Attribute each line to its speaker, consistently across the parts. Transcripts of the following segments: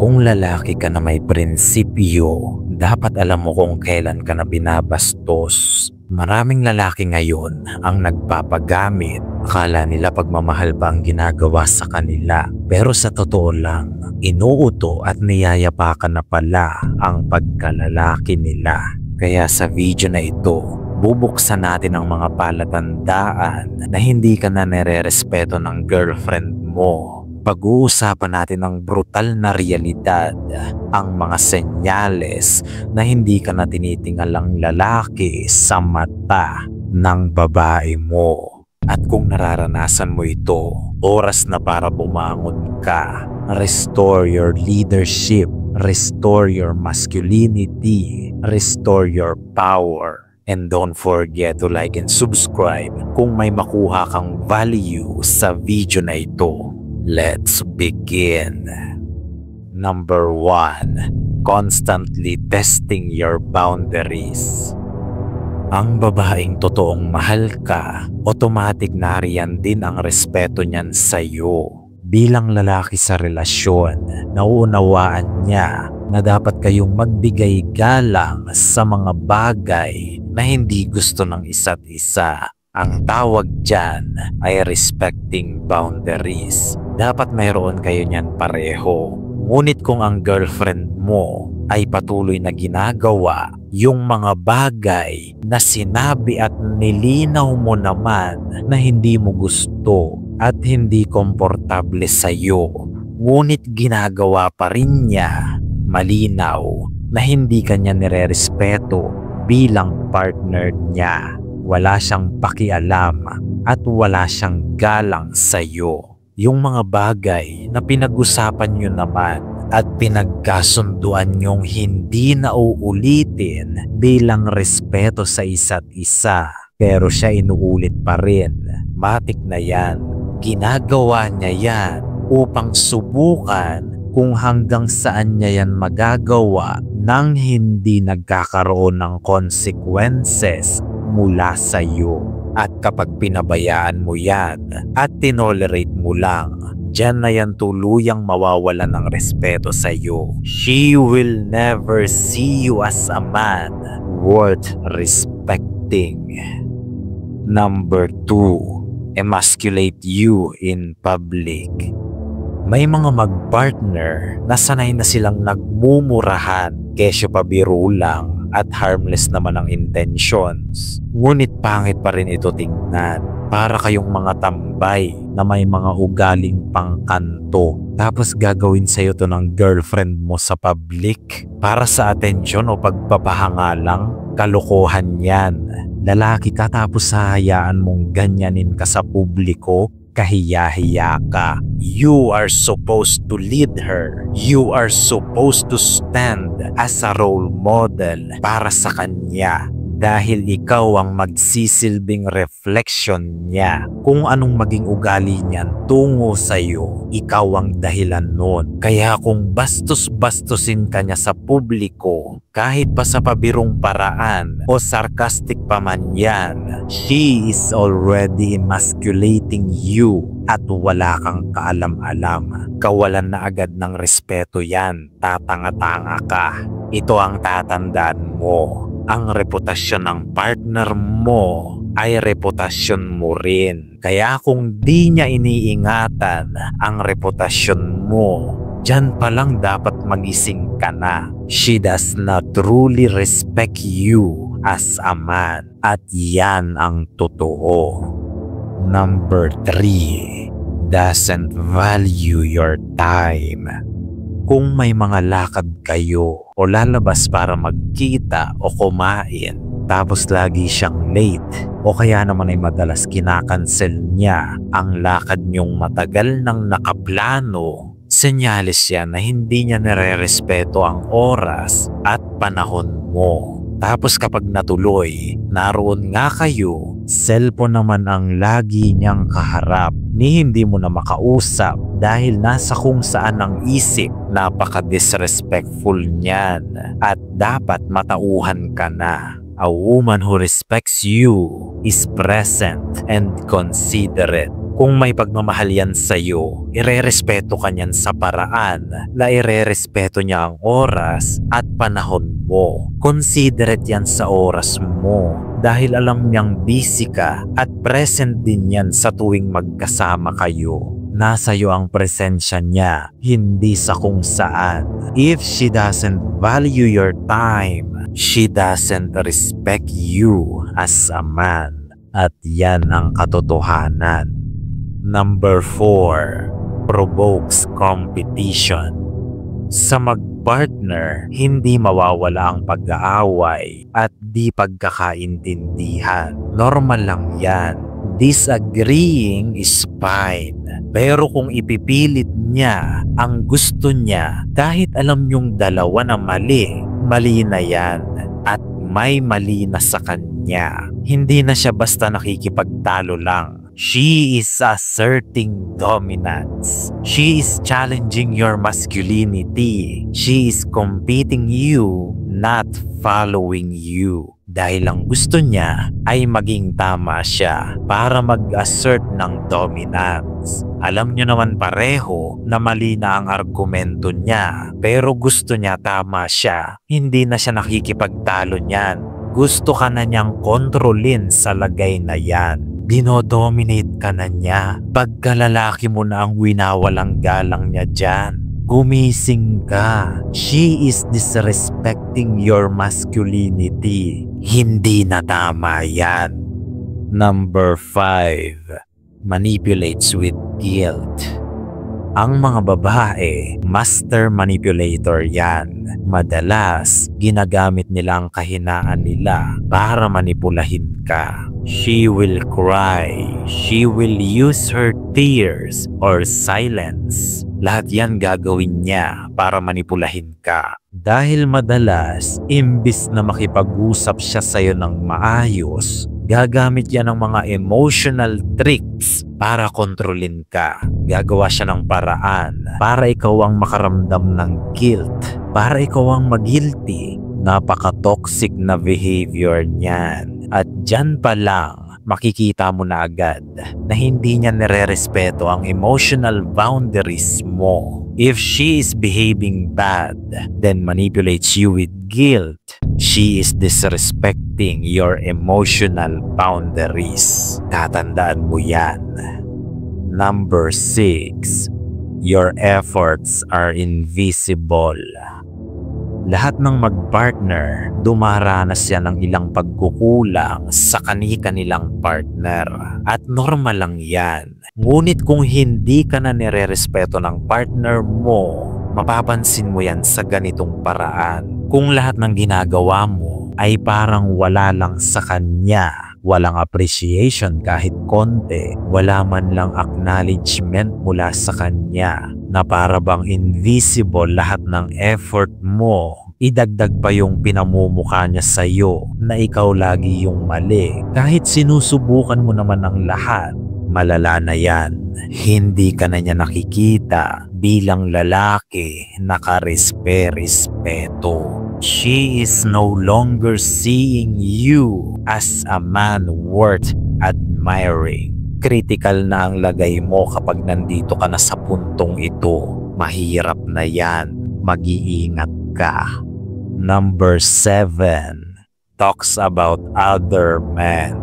Speaker 1: Kung lalaki ka na may prinsipyo, dapat alam mo kung kailan ka na binabastos. Maraming lalaki ngayon ang nagpapagamit. Akala nila pagmamahal pa ang ginagawa sa kanila. Pero sa totoo lang, inuuto at niyayapakan na pala ang pagkalalaki nila. Kaya sa video na ito, bubuksan natin ang mga palatandaan na hindi ka na nire-respeto ng girlfriend mo. Pag-uusapan natin ang brutal na realidad, ang mga senyales na hindi ka na tinitingalang lalaki sa mata ng babae mo. At kung nararanasan mo ito, oras na para bumangon ka. Restore your leadership, restore your masculinity, restore your power. And don't forget to like and subscribe kung may makuha kang value sa video na ito. Let's begin. Number 1. Constantly testing your boundaries. Ang babaeng totoong mahal ka, automatic na riyan din ang respeto niyan sa'yo. Bilang lalaki sa relasyon, nauunawaan niya na dapat kayong magbigay galang sa mga bagay na hindi gusto ng isa't isa. Ang tawag dyan ay respecting boundaries. Dapat mayroon kayo niyan pareho. Ngunit kung ang girlfriend mo ay patuloy na ginagawa yung mga bagay na sinabi at nilinaw mo naman na hindi mo gusto at hindi komportable sa'yo, ngunit ginagawa pa rin niya, malinaw na hindi kanya nire-respeto bilang partner niya. Wala siyang pakialam at wala siyang galang sa'yo. Yung mga bagay na pinag-usapan nyo naman at pinagkasunduan nyong hindi na uulitin bilang respeto sa isa't isa. Pero siya inuulit pa rin. Matik na yan. Ginagawa niya yan upang subukan kung hanggang saan niya yan magagawa nang hindi nagkakaroon ng consequences mula sa iyo. At kapag pinabayaan mo yan at tinolerate mo lang, diyan na yan tuluyang mawawala ng respeto sa iyo. She will never see you as a man worth respecting. Number 2. Emasculate you in public. May mga mag-partner na sanay na silang nagmumurahan, kesyo pa biro lang at harmless naman ang intentions. Ngunit pangit pa rin ito tingnan. Para kayong mga tambay na may mga ugaling pangkanto. Tapos gagawin sa'yo to ng girlfriend mo sa public. Para sa atensyon o pagpapahanga lang, kalokohan yan. Lalaki ka tapos hahayaan mong ganyanin ka sa publiko, kahiya-hiya ka. You are supposed to lead her. You are supposed to stand as a role model para sa kanya. Dahil ikaw ang magsisilbing reflection niya. Kung anong maging ugali niyan tungo sa'yo, ikaw ang dahilan nun. Kaya kung bastos-bastusin ka niya sa publiko, kahit pa sa pabirong paraan o sarcastic pa man yan, she is already emasculating you at wala kang kaalam-alam. Kawalan na agad ng respeto yan, tatanga-tanga ka. Ito ang tatandaan mo. Ang reputasyon ng partner mo ay reputasyon mo rin. Kaya kung di niya iniingatan ang reputasyon mo, dyan pa lang dapat magising ka na. She does not truly respect you as a man. At yan ang totoo. Number 3. Doesn't value your time. Kung may mga lakad kayo o lalabas para magkita o kumain, tapos lagi siyang late o kaya naman ay madalas kinakancel niya ang lakad niyong matagal nang nakaplano, senyales yan na hindi niya nire-respeto ang oras at panahon mo. Tapos kapag natuloy, naroon nga kayo, cellphone naman ang lagi niyang kaharap, ni hindi mo na makausap dahil nasa kung saan ang isip. Napaka-disrespectful niyan at dapat matauhan ka na. A woman who respects you is present and considerate. Kung may pagmamahal yan sa'yo, irerespeto ka niyan sa paraan na irerespeto niya ang oras at panahon mo. Considerate yan sa oras mo dahil alam niyang busy ka at present din yan sa tuwing magkasama kayo. Nasa iyo ang presensya niya, hindi sa kung saan. If she doesn't value your time, she doesn't respect you as a man. At yan ang katotohanan. Number 4, provokes competition. Sa magpartner, hindi mawawala ang pag-aaway at di pagkakaintindihan. Normal lang yan. Disagreeing is fine. Pero kung ipipilit niya ang gusto niya, kahit alam yung dalawa na mali, mali na yan. At may mali na sa kanya. Hindi na siya basta nakikipagtalo lang. She is asserting dominance. She is challenging your masculinity. She is competing you, not following you. Dahil ang gusto niya ay maging tama siya para mag-assert ng dominance. Alam niyo naman pareho na mali na ang argumento niya, pero gusto niya tama siya. Hindi na siya nakikipagtalo niyan. Gusto ka na niyang kontrolin sa lagay na yan. Dinodominate ka na niya. Pagkalalaki mo na ang winawalang galang niya dyan. Gumising ka. She is disrespecting your masculinity. Hindi na tama yan. Number 5, manipulates with guilt. Ang mga babae, master manipulator yan. Madalas, ginagamit nila ang kahinaan nila para manipulahin ka. She will cry. She will use her tears or silence. Lahat yan gagawin niya para manipulahin ka. Dahil madalas, imbis na makipag-usap siya sa'yo ng maayos, gagamit yan ng mga emotional tricks para kontrolin ka. Gagawa siya ng paraan para ikaw ang makaramdam ng guilt, para ikaw ang mag-guilty. Napaka-toxic na behavior niyan. At dyan pa lang, makikita mo na agad na hindi niya nire-respeto ang emotional boundaries mo. If she is behaving bad, then manipulates you with guilt, she is disrespecting your emotional boundaries. Tatandaan mo yan. Number 6, your efforts are invisible. Lahat ng magpartner, dumaranas yan ng ilang pagkukulang sa kani-kanilang partner. At normal lang yan. Ngunit kung hindi ka na nire-respeto ng partner mo, mapapansin mo yan sa ganitong paraan. Kung lahat ng ginagawa mo ay parang wala lang sa kanya, walang appreciation kahit konti, wala man lang acknowledgement mula sa kanya, na para bang invisible lahat ng effort mo, idagdag pa yung pinamumukha niya sa'yo na ikaw lagi yung mali. Kahit sinusubukan mo naman ang lahat, malala na yan. Hindi ka na niya nakikita bilang lalaki na karespe-respeto. She is no longer seeing you as a man worth admiring. Critical na ang lagay mo kapag nandito ka na sa puntong ito. Mahirap na yan. Mag-iingat ka. Number 7, talks about other men.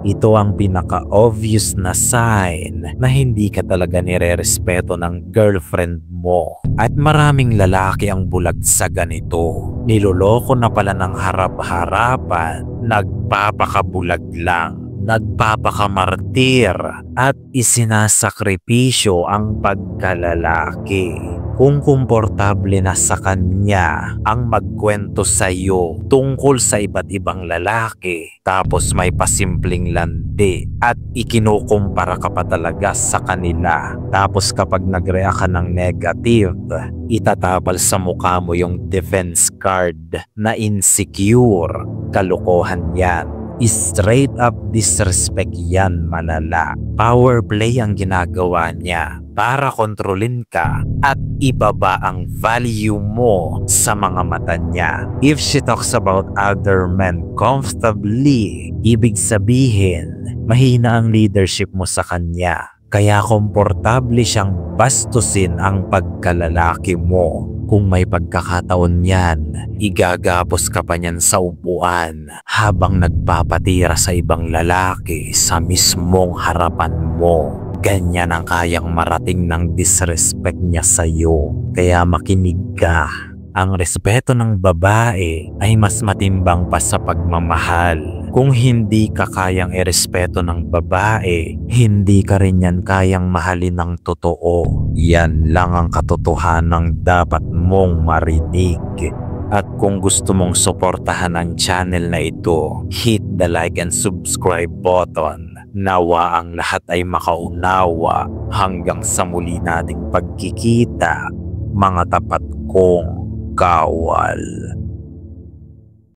Speaker 1: Ito ang pinaka-obvious na sign na hindi ka talaga nire-respeto ng girlfriend mo. At maraming lalaki ang bulag sa ganito. Niloloko na pala ng harap-harapan, nagpapakabulag lang. Nagpapakamartir at isinasakripisyo ang pagkalalaki. Kung komportable na sa kanya ang magkwento sa iyo tungkol sa iba't ibang lalaki, tapos may pasimpleng landi at ikinukumpara ka pa talaga sa kanila, tapos kapag nag-react ka ng negative, itatapal sa mukha mo yung defense card na insecure. Kalokohan yan. Straight up disrespect yan, malala. Power play ang ginagawa niya para kontrolin ka at ibaba ang value mo sa mga mata niya. If she talks about other men comfortably, ibig sabihin, Mahina ang leadership mo sa kanya. Kaya komportable siyang bastusin ang pagkalalaki mo. Kung may pagkakataon yan, igagapos ka pa niyan sa upuan habang nagpapatira sa ibang lalaki sa mismong harapan mo. Ganyan ang kayang marating ng disrespect niya sa'yo. Kaya makinig ka. Ang respeto ng babae ay mas matimbang pa sa pagmamahal. Kung hindi ka kayang irespeto ng babae, hindi ka rin yan kayang mahalin ng totoo. Yan lang ang katotohanang dapat mong marinig. At kung gusto mong suportahan ang channel na ito, hit the like and subscribe button. Nawa ang lahat ay makaunawa. Hanggang sa muli nating pagkikita, mga tapat kong kawal.